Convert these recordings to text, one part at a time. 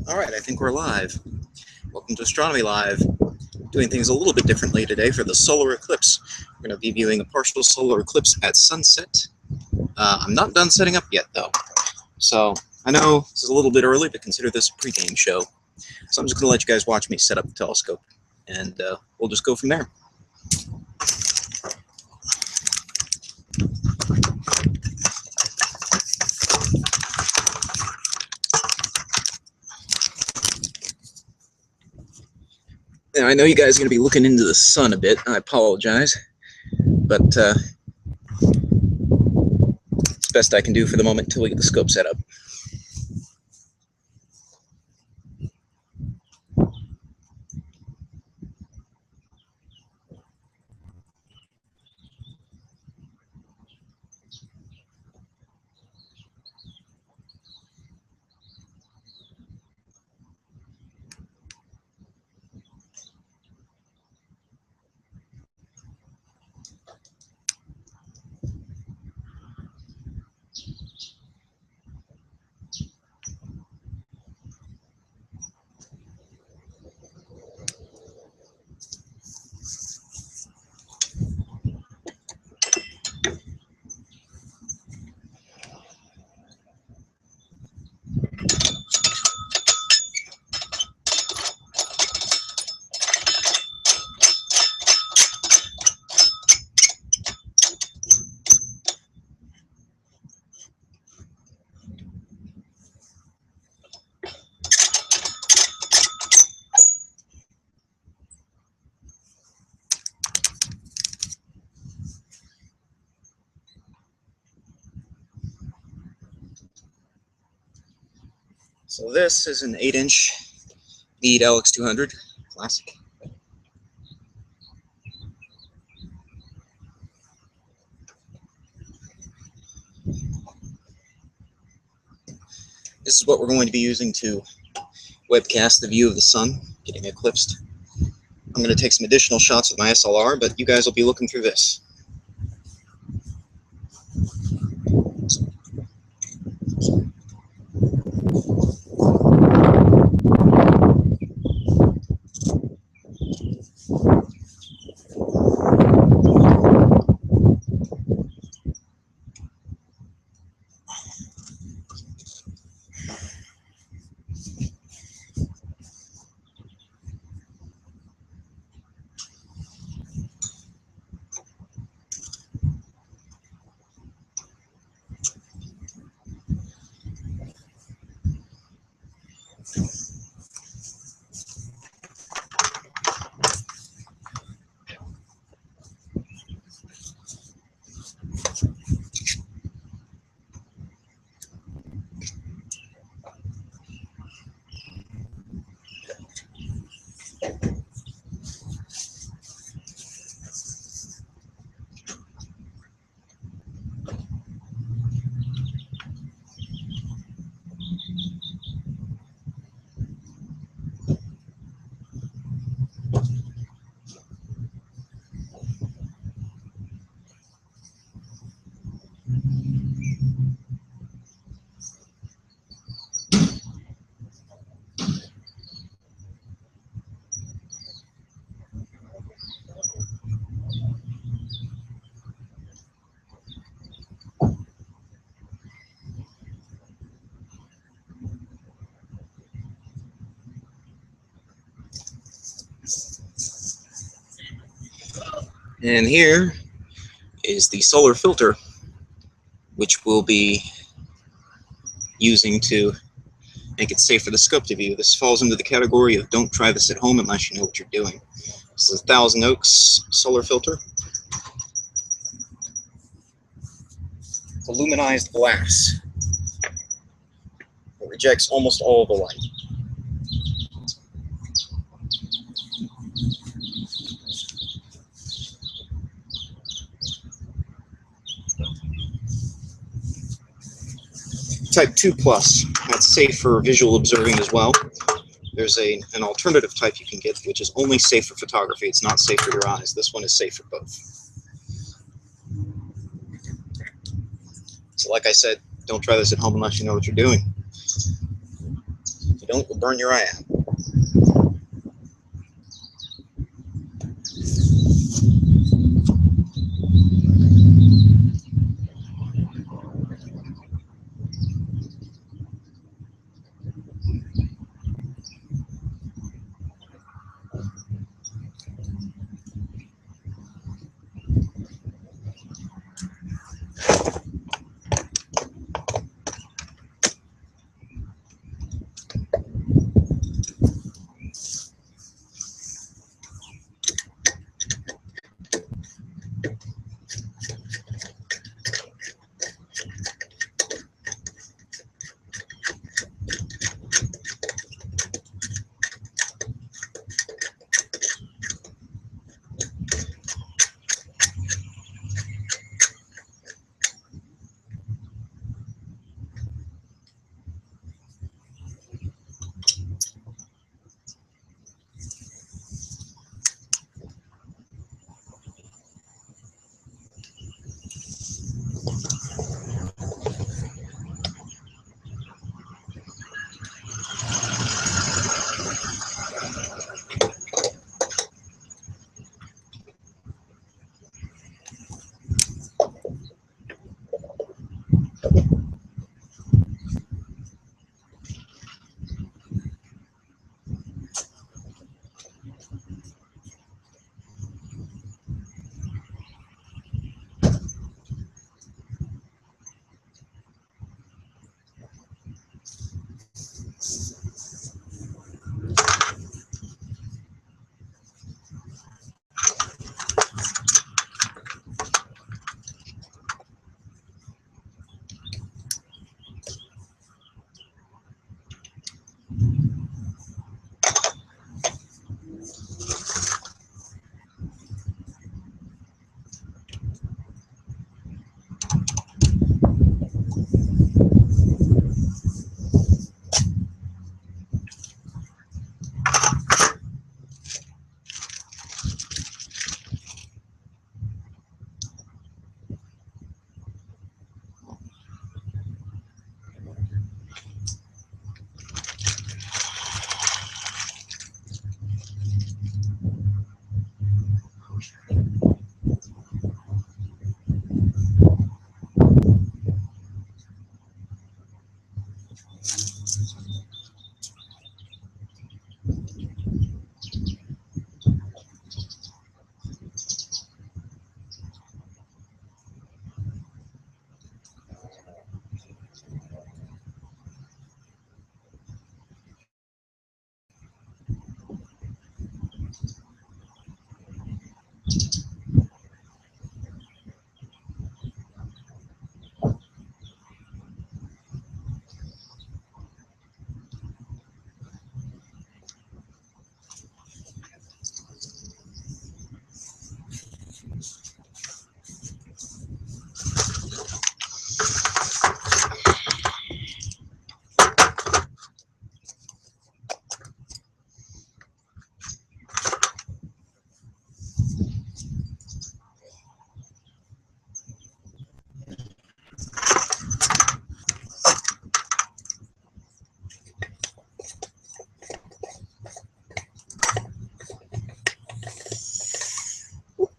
Alright, I think we're live. Welcome to Astronomy Live. Doing things a little bit differently today for the solar eclipse. We're going to be viewing a partial solar eclipse at sunset. I'm not done setting up yet, though. So, I know this is a little bit early, but consider this a pregame show. So I'm just going to let you guys watch me set up the telescope, and we'll just go from there. Now, I know you guys are going to be looking into the sun a bit. I apologize, but it's the best I can do for the moment until we get the scope set up. So this is an 8-inch Need LX200 Classic. This is what we're going to be using to webcast the view of the sun getting eclipsed. I'm going to take some additional shots with my SLR, but you guys will be looking through this. And here is the solar filter, which we'll be using to make it safe for the scope to view. This falls into the category of don't try this at home unless you know what you're doing. This is a 1000 Oaks solar filter. It's aluminized glass. It rejects almost all of the light. Type 2 plus, that's safe for visual observing as well. There's an alternative type you can get, which is only safe for photography. It's not safe for your eyes. This one is safe for both. So like I said, don't try this at home unless you know what you're doing. don't, you'll burn your eye out.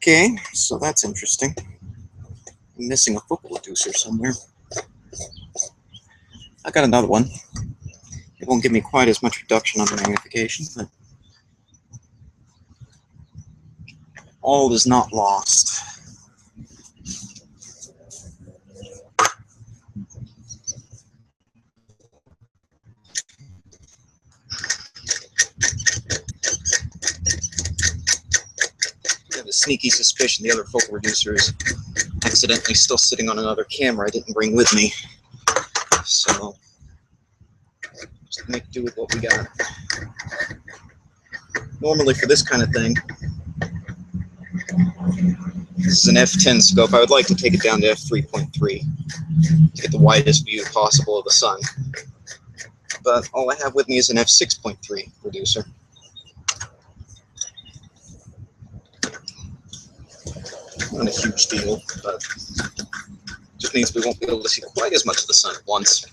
Okay, so that's interesting. I'm missing a focal reducer somewhere. I got another one. It won't give me quite as much reduction on the magnification, but all is not lost. I have a sneaky suspicion the other focal reducer is accidentally still sitting on another camera I didn't bring with me. So, just make do with what we got. Normally for this kind of thing, this is an f10 scope. I would like to take it down to f3.3 to get the widest view possible of the sun. But all I have with me is an f6.3 reducer. Not a huge deal, but just means we won't be able to see quite as much of the sun at once.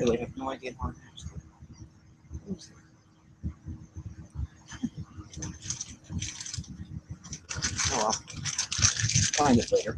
really have no idea how to match that. Oh well, find it later.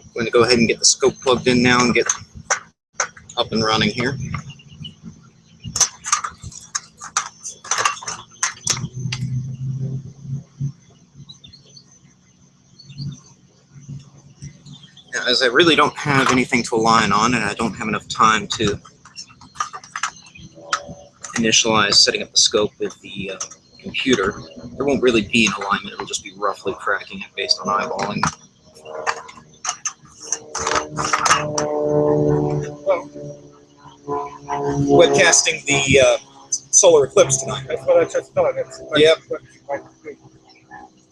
I'm going to go ahead and get the scope plugged in now and get up and running here. Now, as I really don't have anything to align on and I don't have enough time to initialize setting up the scope with the computer, there won't really be an alignment, it'll just be roughly tracking it based on eyeballing. Webcasting the solar eclipse tonight. That's what I just thought. Yep.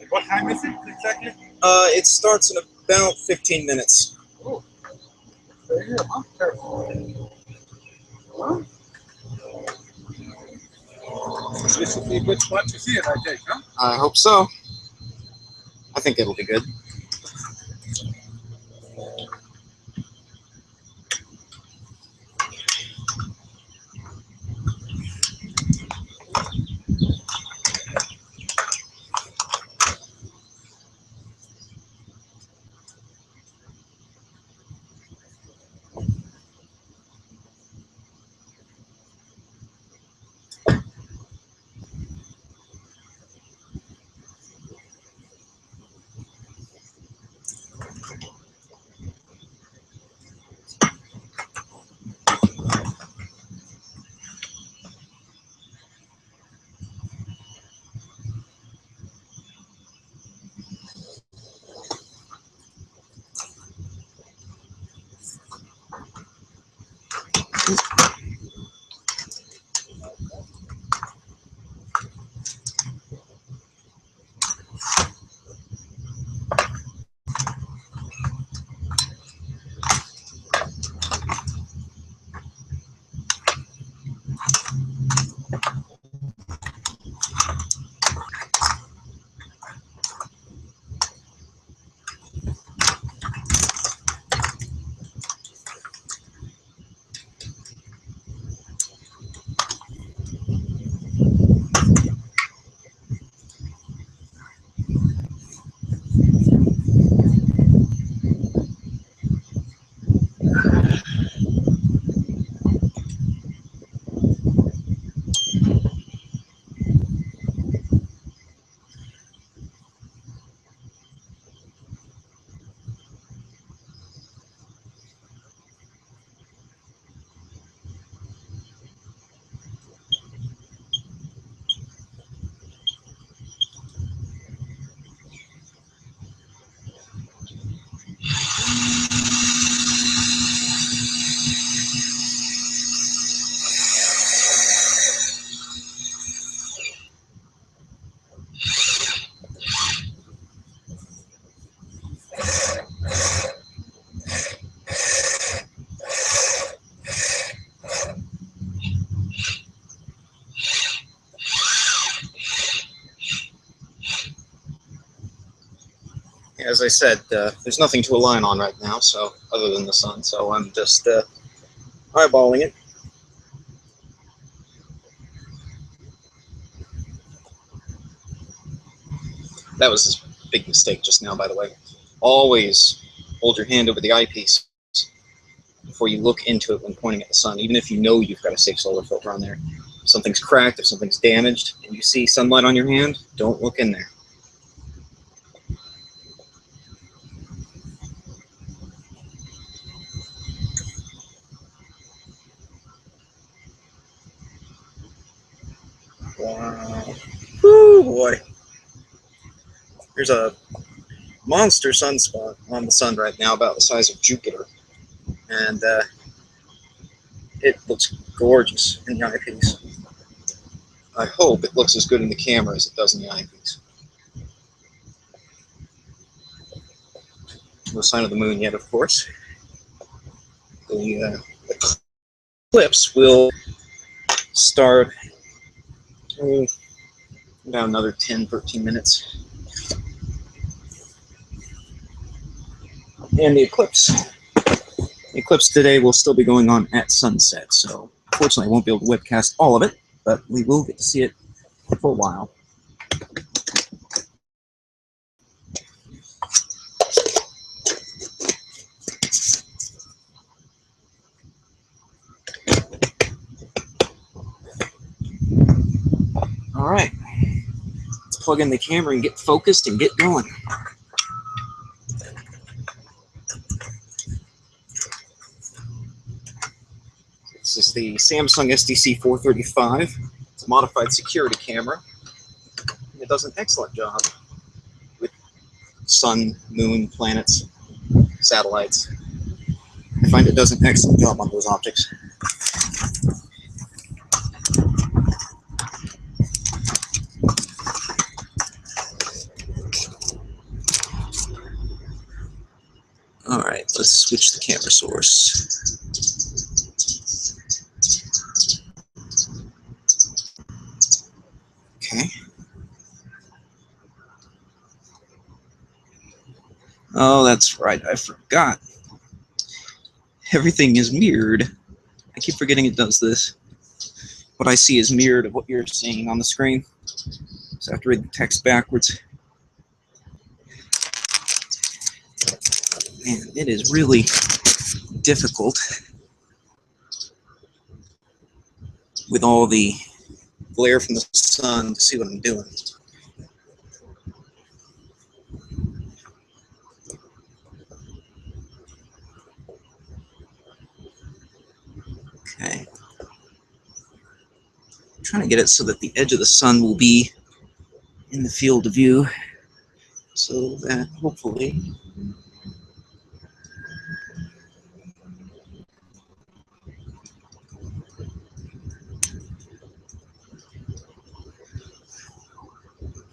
What time is it exactly? It starts in about 15 minutes. Oh, there you go. Careful. Huh? This will be a good spot to see it, I think, huh? I hope so. I think it'll be good. as I said, there's nothing to align on right now, so other than the sun, so I'm just eyeballing it. That was a big mistake just now, by the way. Always hold your hand over the eyepiece before you look into it when pointing at the sun, even if you know you've got a safe solar filter on there. If something's cracked, if something's damaged, and you see sunlight on your hand, don't look in there. Wow. Woo, boy. There's a monster sunspot on the sun right now, about the size of Jupiter. And it looks gorgeous in the eyepiece. I hope it looks as good in the camera as it does in the eyepiece. No sign of the moon yet, of course. The eclipse will start about another 10-13 minutes. And the eclipse today will still be going on at sunset, so unfortunately I won't be able to webcast all of it, but we will get to see it for a while. All right, let's plug in the camera and get focused and get going. This is the Samsung SDC 435. It's a modified security camera. It does an excellent job with sun, moon, planets, satellites. I find it does an excellent job on those objects. All right, let's switch the camera source. Okay. Oh, that's right, I forgot. Everything is mirrored. I keep forgetting it does this. What I see is mirrored of what you're seeing on the screen. So I have to read the text backwards. Man, it is really difficult with all the glare from the sun to see what I'm doing. Okay. I'm trying to get it so that the edge of the sun will be in the field of view, so that hopefully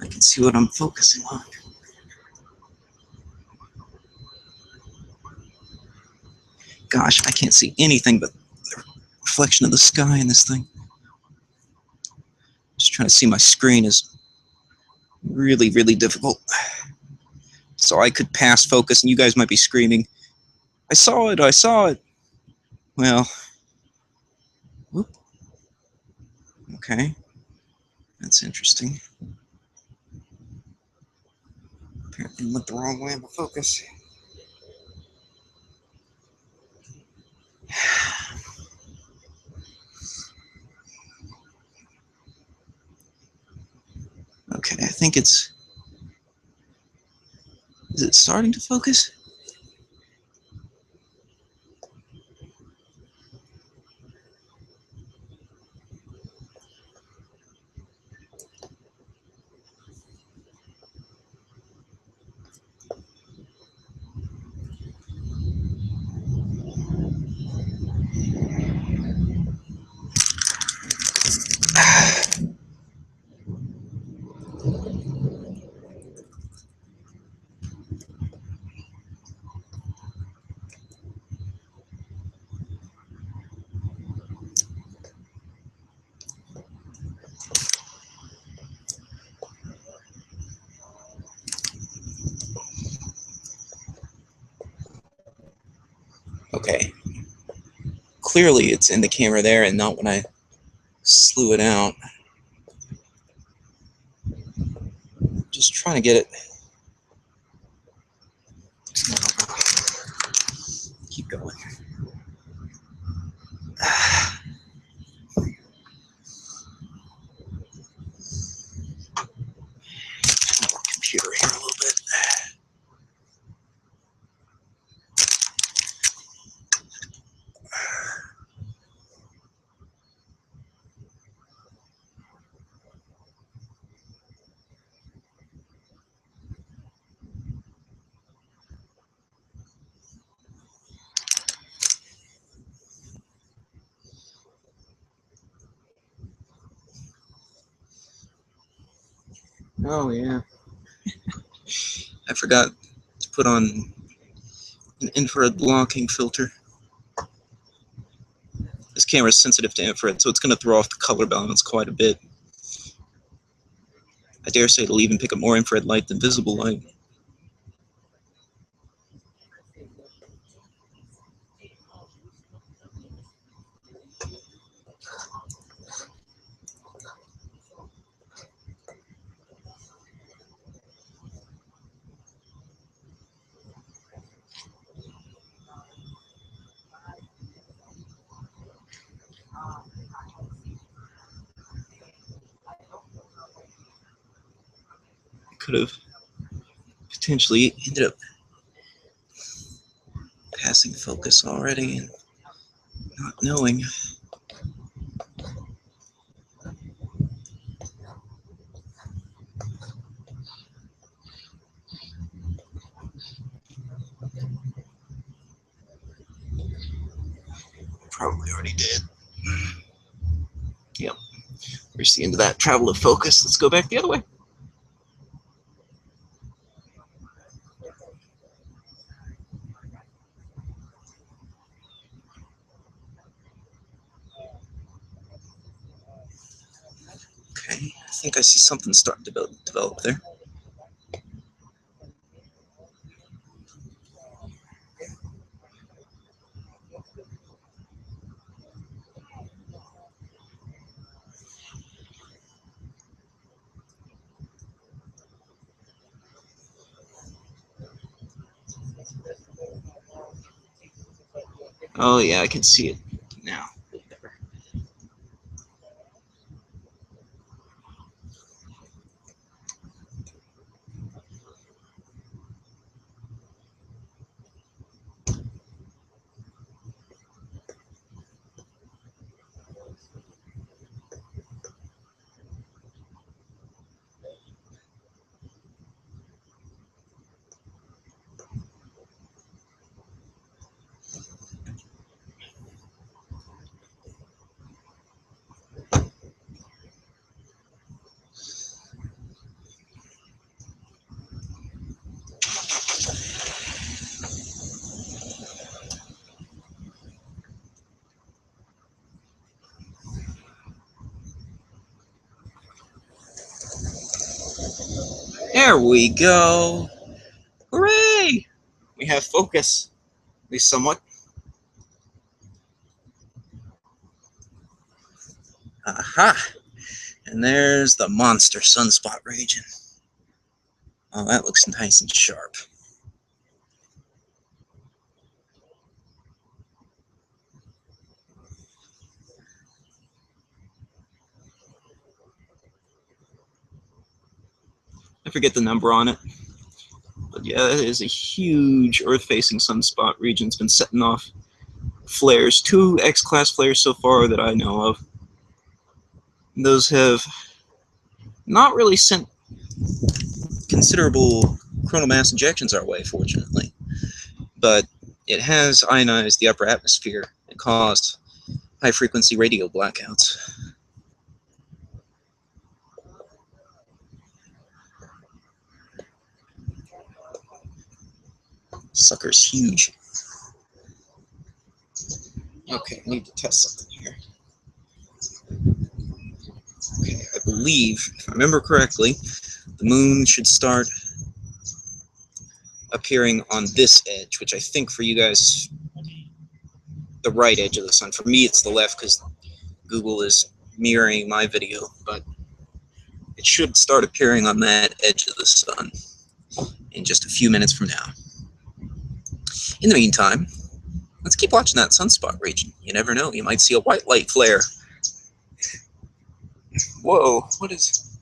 I can see what I'm focusing on. Gosh, I can't see anything but the reflection of the sky in this thing. Just trying to see my screen is really, really difficult. So I could pass focus and you guys might be screaming, I saw it, I saw it. Well, whoop. Okay, that's interesting. Apparently went the wrong way in the focus. Okay, I think it's... Is it starting to focus? Okay. Clearly it's in the camera there and not when I slew it out. Just trying to get it. Keep going. Computer here a little bit. Oh yeah. I forgot to put on an infrared blocking filter. This camera is sensitive to infrared, so it's going to throw off the color balance quite a bit. I dare say it'll even pick up more infrared light than visible light. Could have potentially ended up passing focus already and not knowing. Probably already did. Yep. Reached the end of that travel of focus. Let's go back the other way. Okay, I think I see something starting to develop there. Oh yeah, I can see it now. There we go. Hooray! We have focus, at least somewhat. Aha! And there's the monster sunspot region. Oh, that looks nice and sharp. I forget the number on it. But yeah, that is a huge Earth-facing sunspot region. It's been setting off flares, 2 X-class flares so far that I know of. Those have not really sent considerable coronal mass injections our way, fortunately. But it has ionized the upper atmosphere and caused high-frequency radio blackouts. Sucker's huge. Okay, I need to test something here. Okay, I believe, if I remember correctly, the moon should start appearing on this edge, which I think for you guys the right edge of the sun. For me, it's the left because Google is mirroring my video, but it should start appearing on that edge of the sun in just a few minutes from now. In the meantime, let's keep watching that sunspot region. You never know, you might see a white light flare. Whoa, what is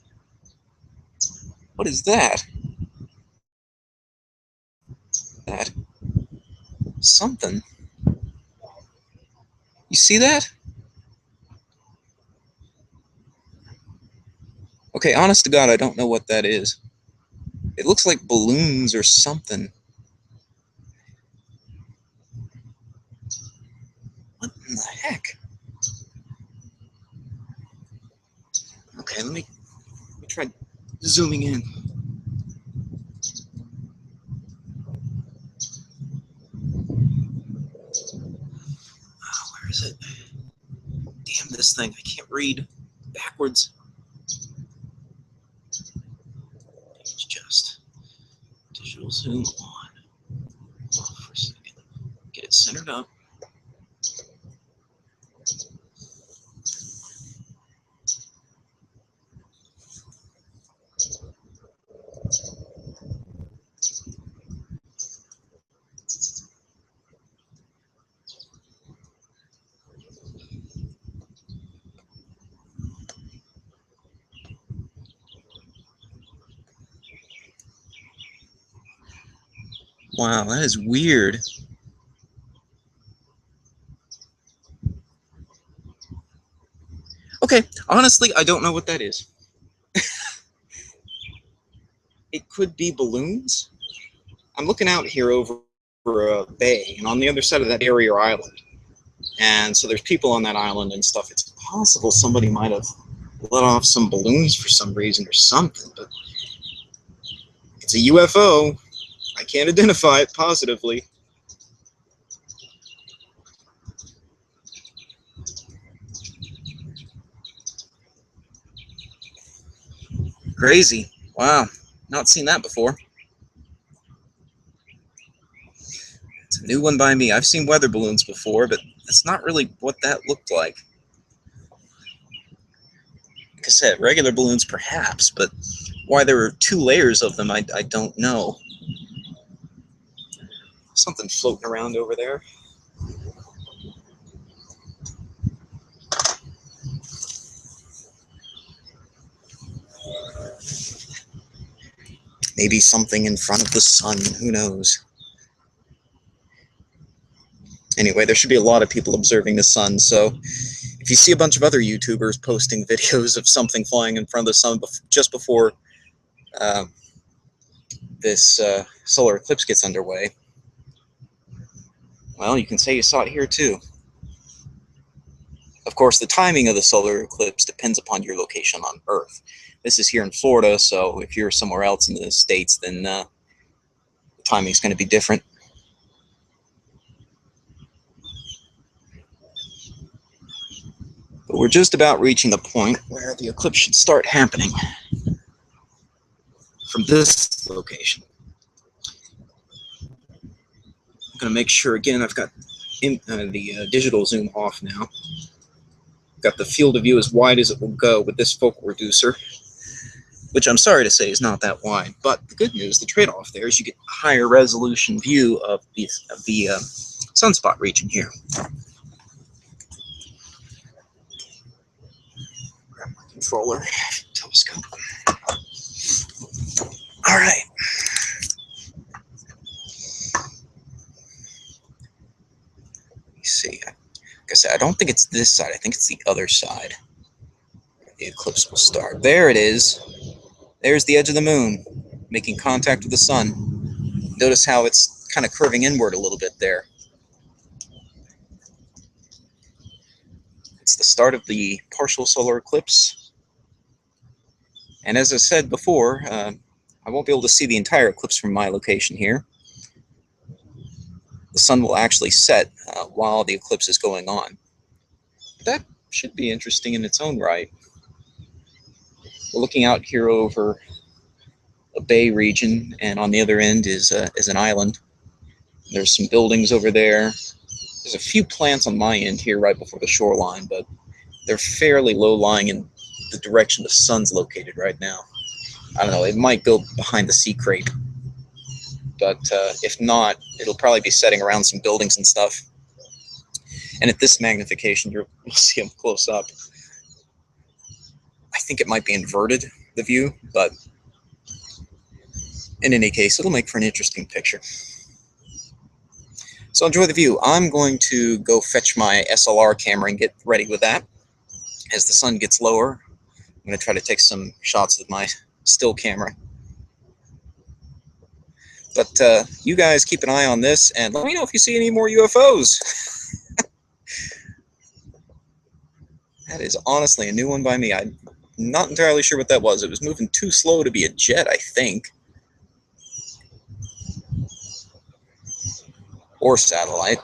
that? That something. You see that? Okay, honest to God, I don't know what that is. It looks like balloons or something. What in the heck? Okay, let me try zooming in. Oh, where is it? Damn this thing, I can't read backwards. It's just digital zoom on. Hold on for a second. Get it centered up. Wow, that is weird. Okay, honestly, I don't know what that is. It could be balloons. I'm looking out here over a bay, and on the other side of that area are island. And so there's people on that island and stuff. It's possible somebody might have let off some balloons for some reason or something, but it's a UFO. I can't identify it positively. Crazy. Wow. Not seen that before. It's a new one by me. I've seen weather balloons before, but it's not really what that looked like. Like I said, regular balloons perhaps, but why there were two layers of them, I don't know. Something floating around over there. Maybe something in front of the sun, who knows? Anyway, there should be a lot of people observing the sun, so if you see a bunch of other YouTubers posting videos of something flying in front of the sun just before this solar eclipse gets underway, well, you can say you saw it here too. Of course, the timing of the solar eclipse depends upon your location on Earth. This is here in Florida, so if you're somewhere else in the States, then the timing's going to be different. But we're just about reaching the point where the eclipse should start happening from this location. I'm going to make sure, again, I've got the digital zoom off now. Got the field of view as wide as it will go with this focal reducer, which I'm sorry to say is not that wide. But the good news, the trade-off there is you get a higher resolution view of the sunspot region here. Grab my controller, telescope. All right. Let me see. Like I said, I don't think it's this side. I think it's the other side. The eclipse will start. There it is. There's the edge of the moon, making contact with the sun. Notice how it's kind of curving inward a little bit there. It's the start of the partial solar eclipse. And as I said before, I won't be able to see the entire eclipse from my location here. The sun will actually set while the eclipse is going on. That should be interesting in its own right. We're looking out here over a bay region, and on the other end is an island. There's some buildings over there. There's There's a few plants on my end here right before the shoreline, but they're fairly low-lying in the direction the sun's located right now. I don't know, it might go behind the sea crate, but if not, it'll probably be setting around some buildings and stuff. And at this magnification, you'll see them close up. I think it might be inverted, the view, but in any case, it'll make for an interesting picture. So enjoy the view. I'm going to go fetch my SLR camera and get ready with that. As the sun gets lower, I'm going to try to take some shots with my still camera. But you guys keep an eye on this, and let me know if you see any more UFOs. That is honestly a new one by me. I'm not entirely sure what that was. It was moving too slow to be a jet, I think. Or satellite.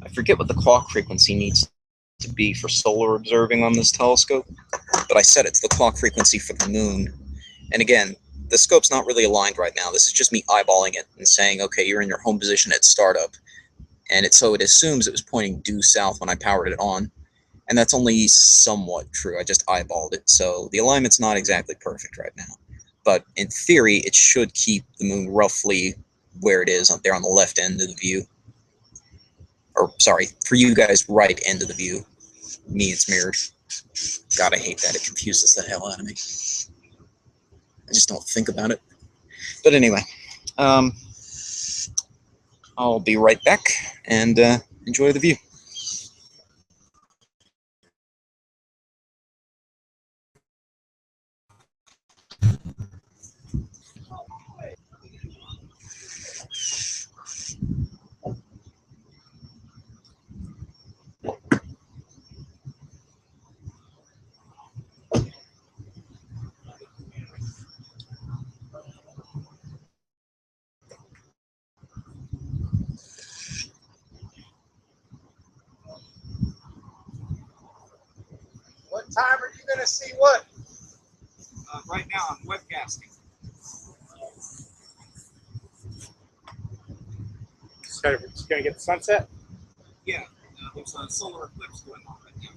I forget what the clock frequency needs to be for solar observing on this telescope, but I set it to the clock frequency for the moon. And again, the scope's not really aligned right now. This is just me eyeballing it and saying, okay, you're in your home position at startup. And so it assumes it was pointing due south when I powered it on. And that's only somewhat true. I just eyeballed it. So the alignment's not exactly perfect right now. But in theory, it should keep the moon roughly where it is up there on the left end of the view. Or, sorry, for you guys, right end of the view. Me, it's mirrored. God, I hate that. It confuses the hell out of me. I just don't think about it. But anyway, I'll be right back and enjoy the view. What time are you going to see what? Right now, I'm webcasting. So you're just going to get the sunset? Yeah, there's a solar eclipse going on right now.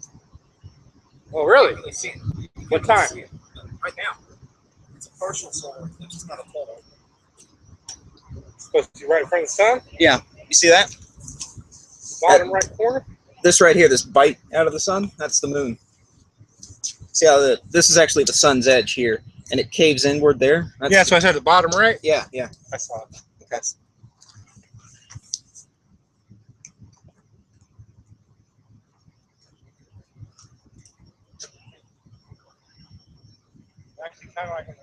Oh, really? You can't really see it. You can't What really time? see it, but right now, it's a partial solar eclipse. It's not a total. It's supposed to be right in front of the sun? Yeah, you see that? Bottom right corner? This right here, this bite out of the sun, that's the moon. See how this is actually the sun's edge here, and it caves inward there? Yeah, so I said the bottom right? Yeah, yeah. I saw it. Okay. Actually, kind of like a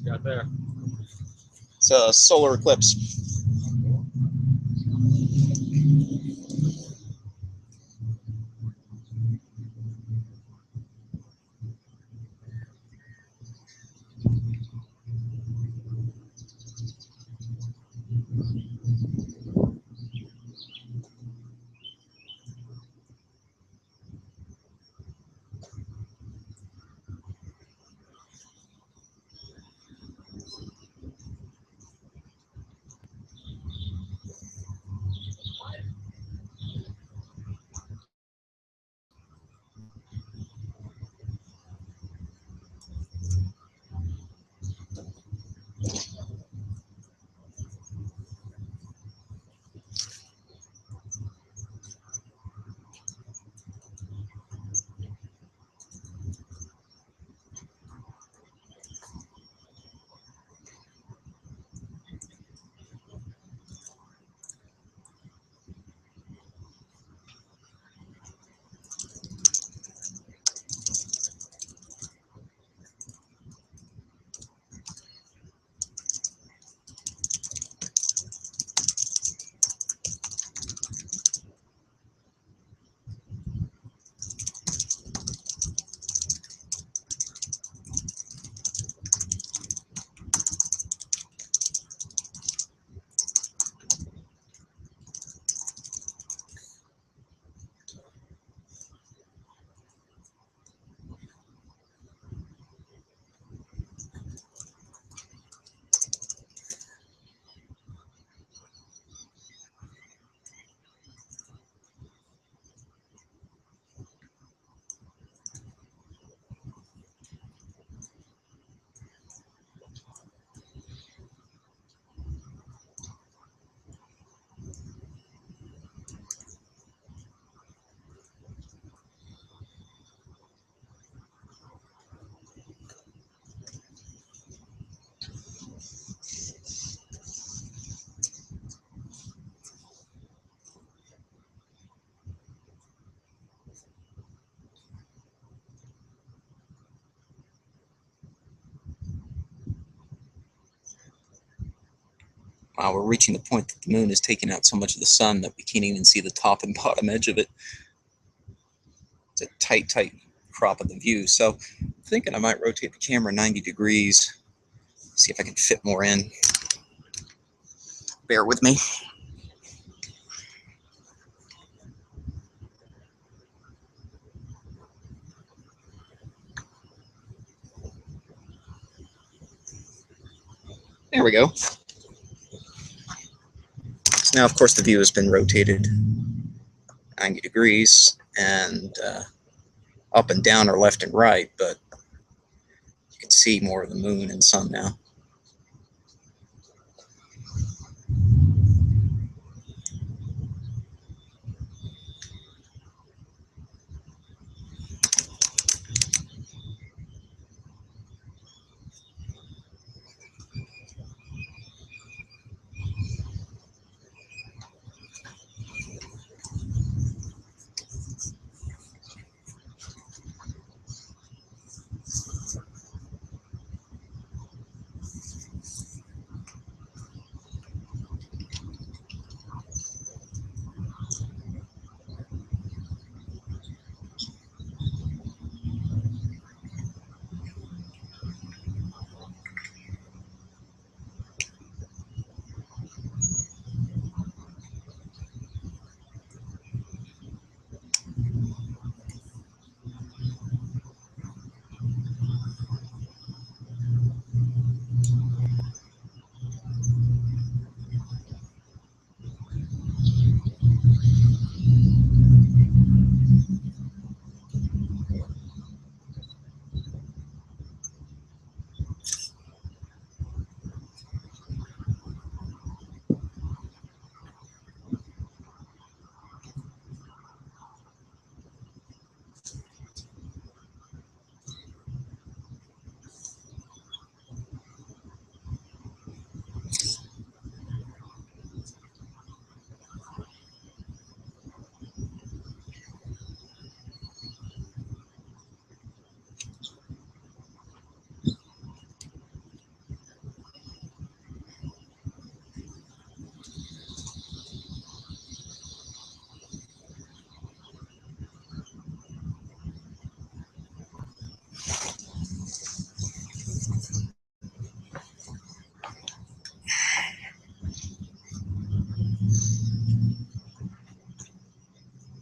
got there. It's a solar eclipse. Wow, we're reaching the point that the moon is taking out so much of the sun that we can't even see the top and bottom edge of it. It's a tight crop of the view. So I'm thinking I might rotate the camera 90 degrees, see if I can fit more in. Bear with me. There we go. So now, of course, the view has been rotated 90 degrees, and up and down or left and right, but you can see more of the moon and sun now.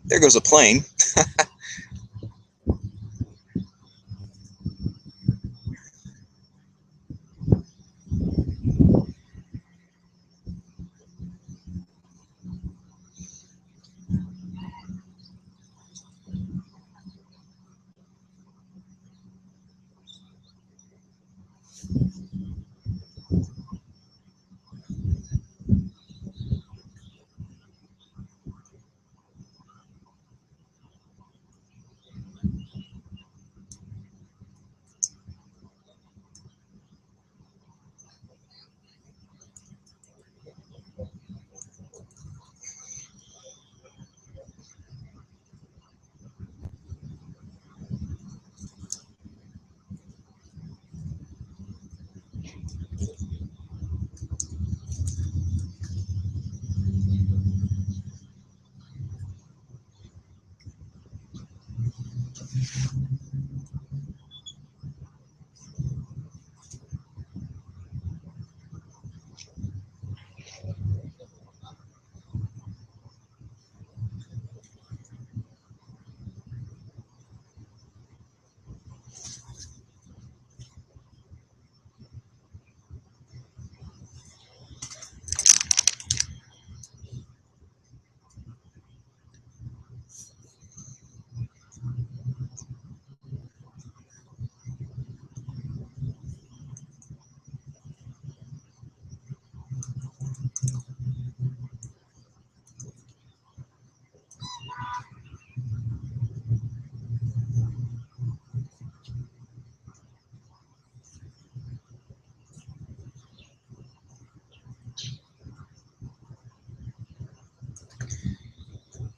There goes a plane.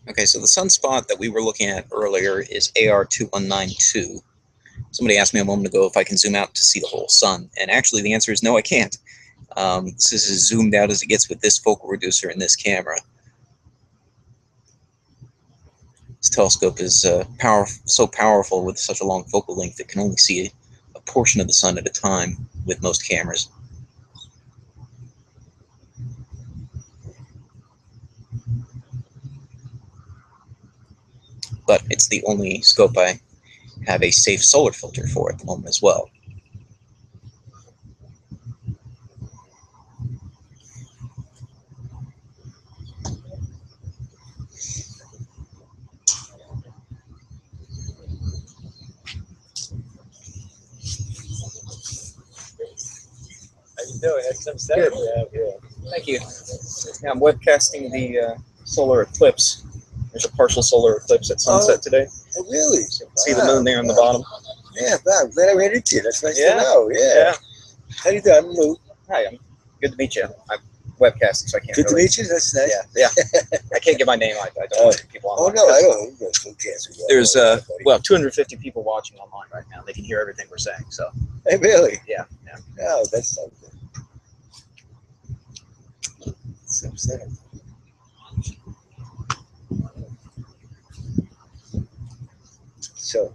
Okay, so the sunspot that we were looking at earlier is AR2192. Somebody asked me a moment ago if I can zoom out to see the whole sun, and actually the answer is no, I can't. This is as zoomed out as it gets with this focal reducer and this camera. This telescope is so powerful with such a long focal length it can only see a portion of the sun at a time with most cameras. But it's the only scope I have a safe solar filter for at the moment as well. How you doing? Excellent stuff. Good. Yeah. Thank you. Yeah, I'm webcasting the solar eclipse. There's a partial solar eclipse at sunset today. Oh, really? See the moon there on the bottom? Yeah, wow, I'm glad I ran into you. That's nice Yeah. to know. Yeah. How you doing? I'm Lou. Hi, I'm good to meet you. I'm webcasting, so I can't Good to really... meet you. That's nice. Yeah. I can't give my name. I don't want people Oh, online. no, I don't. Who cares? There's, well, 250 people watching online right now. They can hear everything we're saying, so... Hey, really? Yeah. Oh, that's something. That's upsetting. So,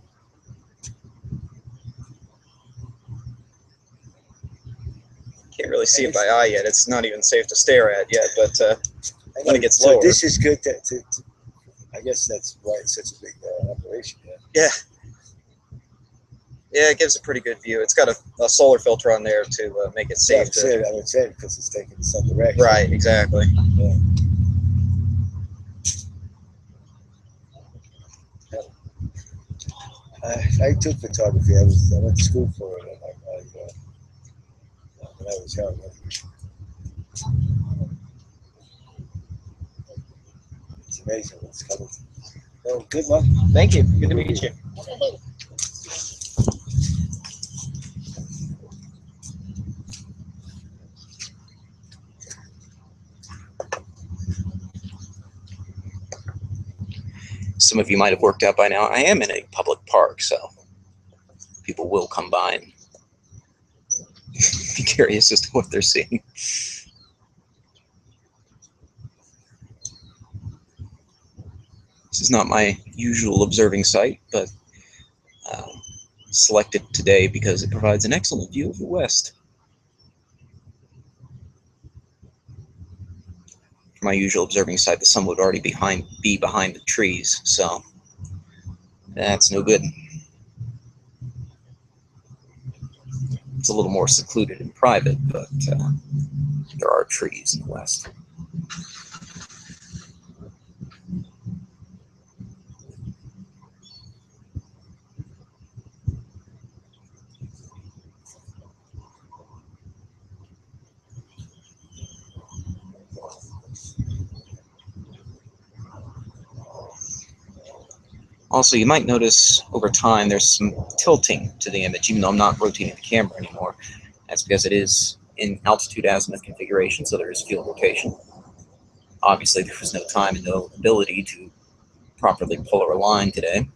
Can't really see it by eye yet. It's not even safe to stare at yet, but when it gets so lower... this is good to I guess that's why it's such a big operation. Yeah. Yeah, it gives a pretty good view. It's got a solar filter on there to make it safe. I would say because it's taking some direction. Right, exactly. Yeah. I took photography. I went to school for it when I was young. It's amazing what's coming. Oh, good luck. Thank you. Good to meet you. Some of you might have worked out by now. I am in a public park, so people will come by and be curious as to what they're seeing. This is not my usual observing site, but selected today because it provides an excellent view of the west. For my usual observing site, the sun would already be behind the trees, so that's no good. It's a little more secluded and private, but there are trees in the west. Also, you might notice over time there's some tilting to the image, even though I'm not rotating the camera anymore. That's because it is in altitude azimuth configuration, so there is field rotation. Obviously, there was no time and no ability to properly polar align today,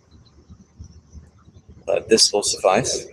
but this will suffice.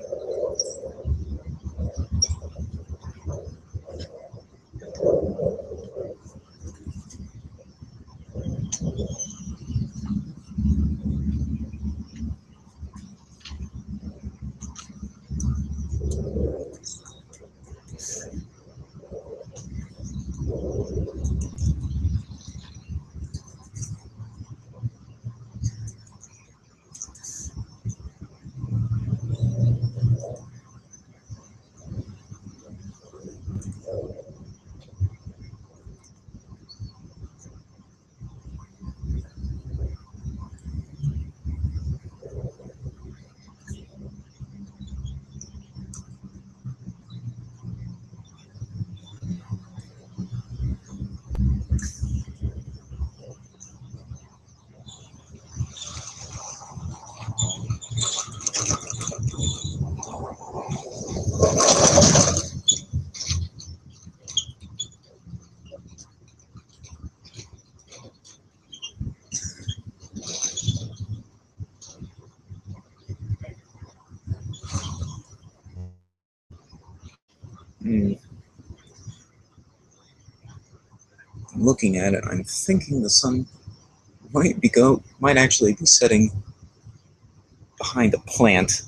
looking at it, I'm thinking the sun might actually be setting behind a plant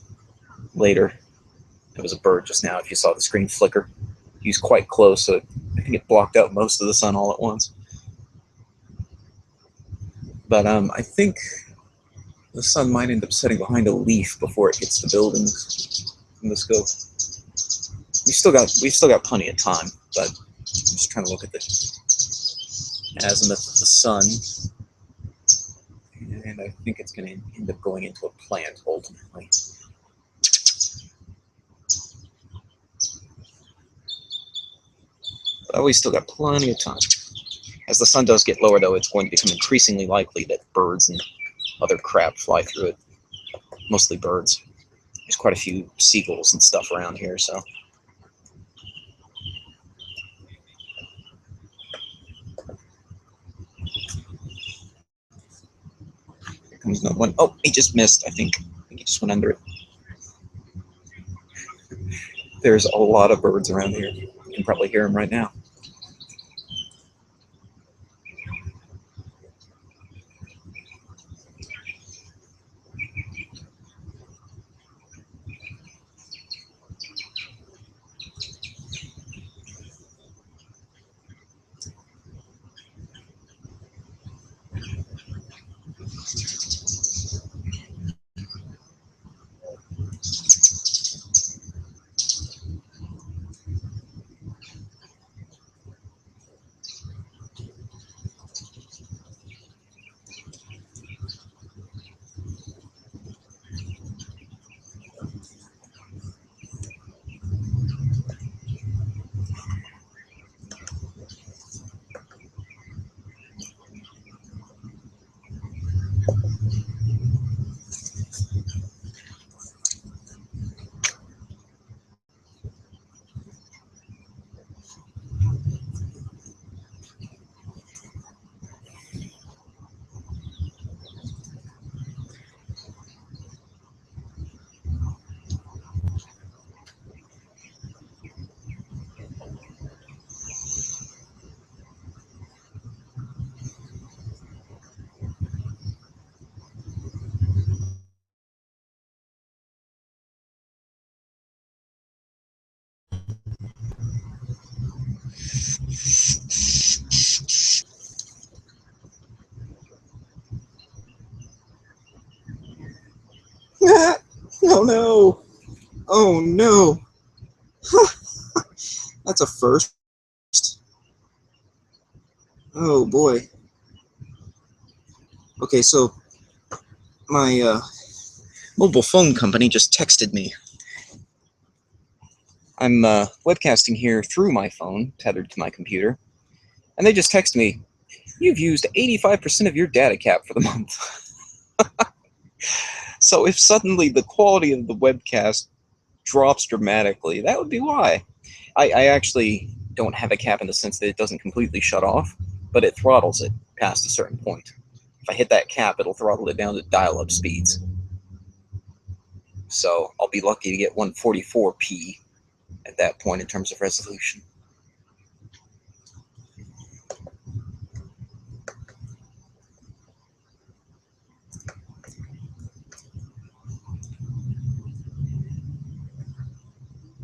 later. There was a bird just now, if you saw the screen flicker. He was quite close, so I think it blocked out most of the sun all at once. But I think the sun might end up setting behind a leaf before it hits the buildings in the scope. We've still got plenty of time, but I'm just trying to look at the azimuth of the sun, and I think it's going to end up going into a plant ultimately. But we still got plenty of time. As the sun does get lower, though, it's going to become increasingly likely that birds and other crap fly through it. Mostly birds. There's quite a few seagulls and stuff around here, so. Here comes another one. Oh, he just missed, I think. I think he just went under it. There's a lot of birds around here. You can probably hear them right now. Oh no! Oh no! That's a first. Oh boy. Okay, so my mobile phone company just texted me. I'm webcasting here through my phone, tethered to my computer, and they just texted me, "You've used 85% of your data cap for the month." So if suddenly the quality of the webcast drops dramatically, that would be why. I actually don't have a cap in the sense that it doesn't completely shut off, but it throttles it past a certain point. If I hit that cap, it'll throttle it down to dial-up speeds. So I'll be lucky to get 144p at that point in terms of resolution.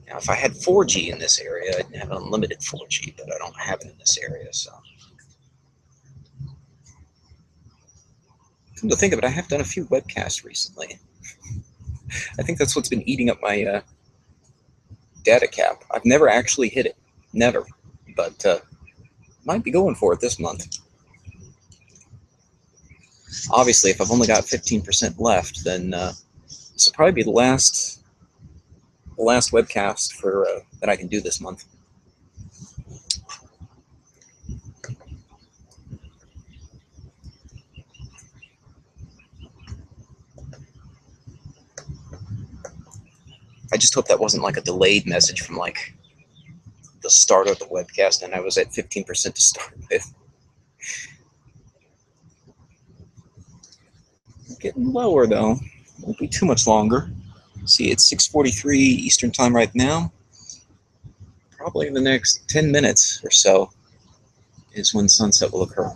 Now, if I had 4G in this area, I'd have unlimited 4G, but I don't have it in this area, so. Come to think of it, I have done a few webcasts recently. I think that's what's been eating up my data cap. I've never actually hit it. Never. But might be going for it this month. Obviously, if I've only got 15% left, then this will probably be the last webcast for that I can do this month. I just hope that wasn't like a delayed message from like the start of the webcast and I was at 15% to start with. Getting lower though. Won't be too much longer. See, it's 6:43 Eastern time right now. Probably in the next 10 minutes or so, is when sunset will occur.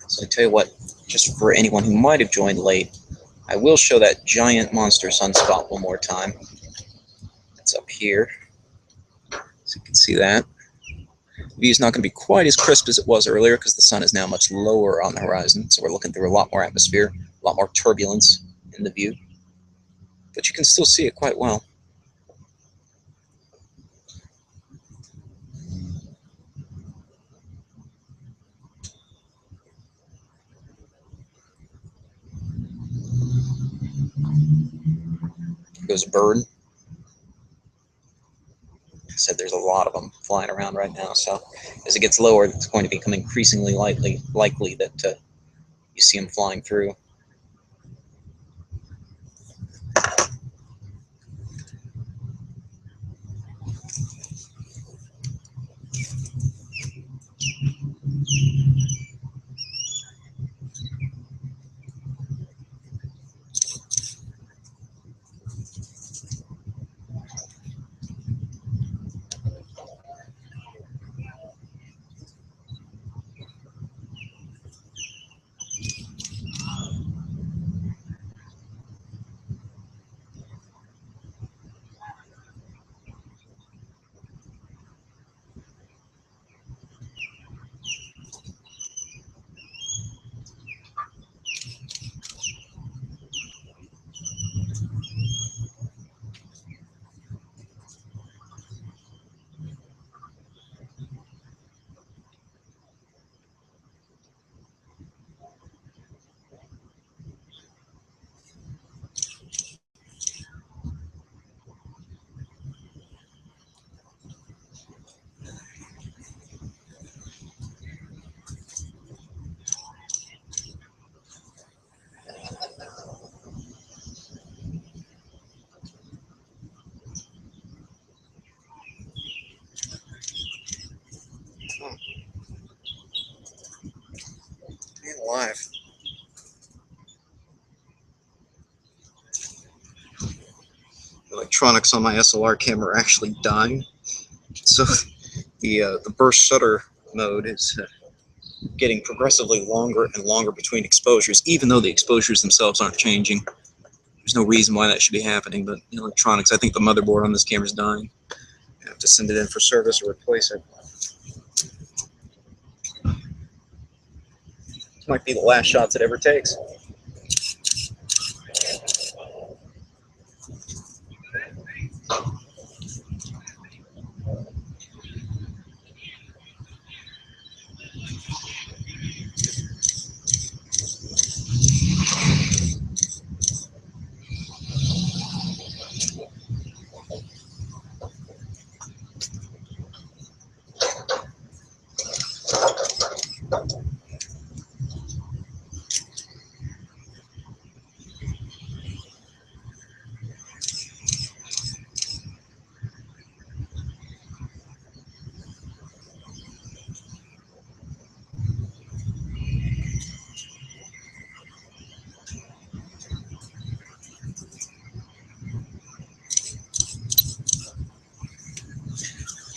So I tell you what, just for anyone who might have joined late, I will show that giant monster sunspot one more time. It's up here, so you can see that. The view is not going to be quite as crisp as it was earlier because the sun is now much lower on the horizon, so we're looking through a lot more atmosphere, a lot more turbulence in the view. But you can still see it quite well. There goes a bird. I said there's a lot of them flying around right now, so as it gets lower, it's going to become increasingly likely that you see them flying through. Man alive. The electronics on my SLR camera are actually dying, so the burst shutter mode is getting progressively longer and longer between exposures, even though the exposures themselves aren't changing. There's no reason why that should be happening, but the electronics, I think the motherboard on this camera is dying. I have to send it in for service or replace it. This might be the last shots it ever takes.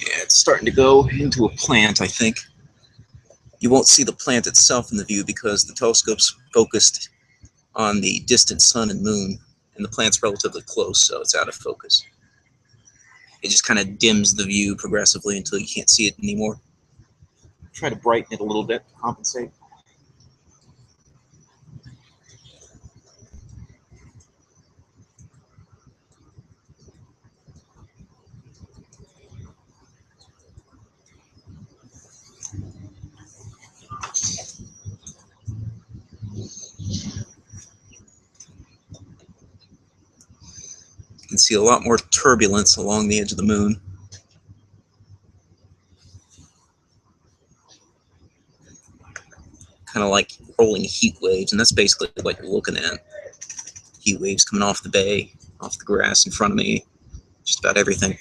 Yeah, it's starting to go into a plant, I think. You won't see the plant itself in the view because the telescope's focused on the distant sun and moon, and the plant's relatively close, so it's out of focus. It just kind of dims the view progressively until you can't see it anymore. Try to brighten it a little bit, compensate. You can see a lot more turbulence along the edge of the moon. Kind of like rolling heat waves, and that's basically what you're looking at. Heat waves coming off the bay, off the grass in front of me, just about everything.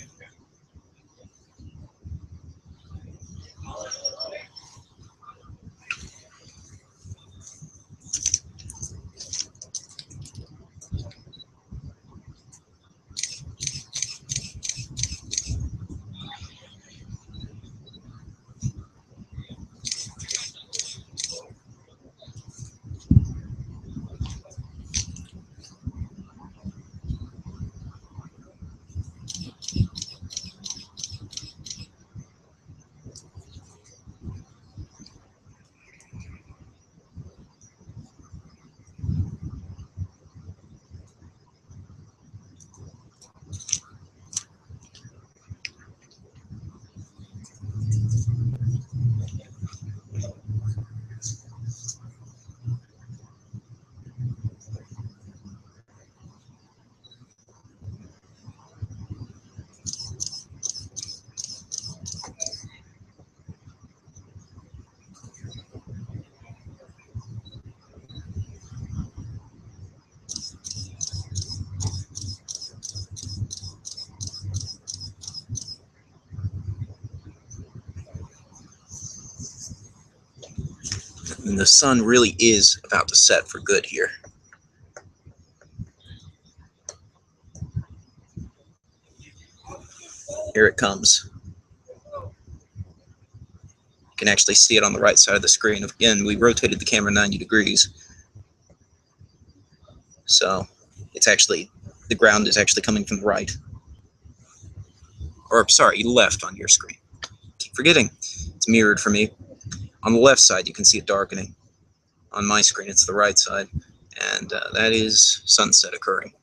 And the sun really is about to set for good here. Here it comes. You can actually see it on the right side of the screen. Again, we rotated the camera 90 degrees. So it's actually, the ground is actually coming from the right. Or, sorry, left on your screen. Keep forgetting. It's mirrored for me. On the left side, you can see it darkening. On my screen, it's the right side. And that is sunset occurring.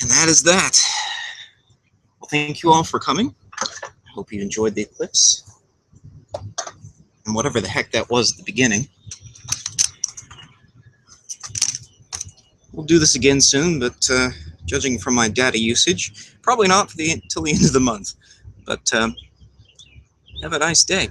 And that is that. Well, thank you all for coming. I hope you enjoyed the eclipse. And whatever the heck that was at the beginning. We'll do this again soon, but judging from my data usage, probably not till the end of the month. But have a nice day.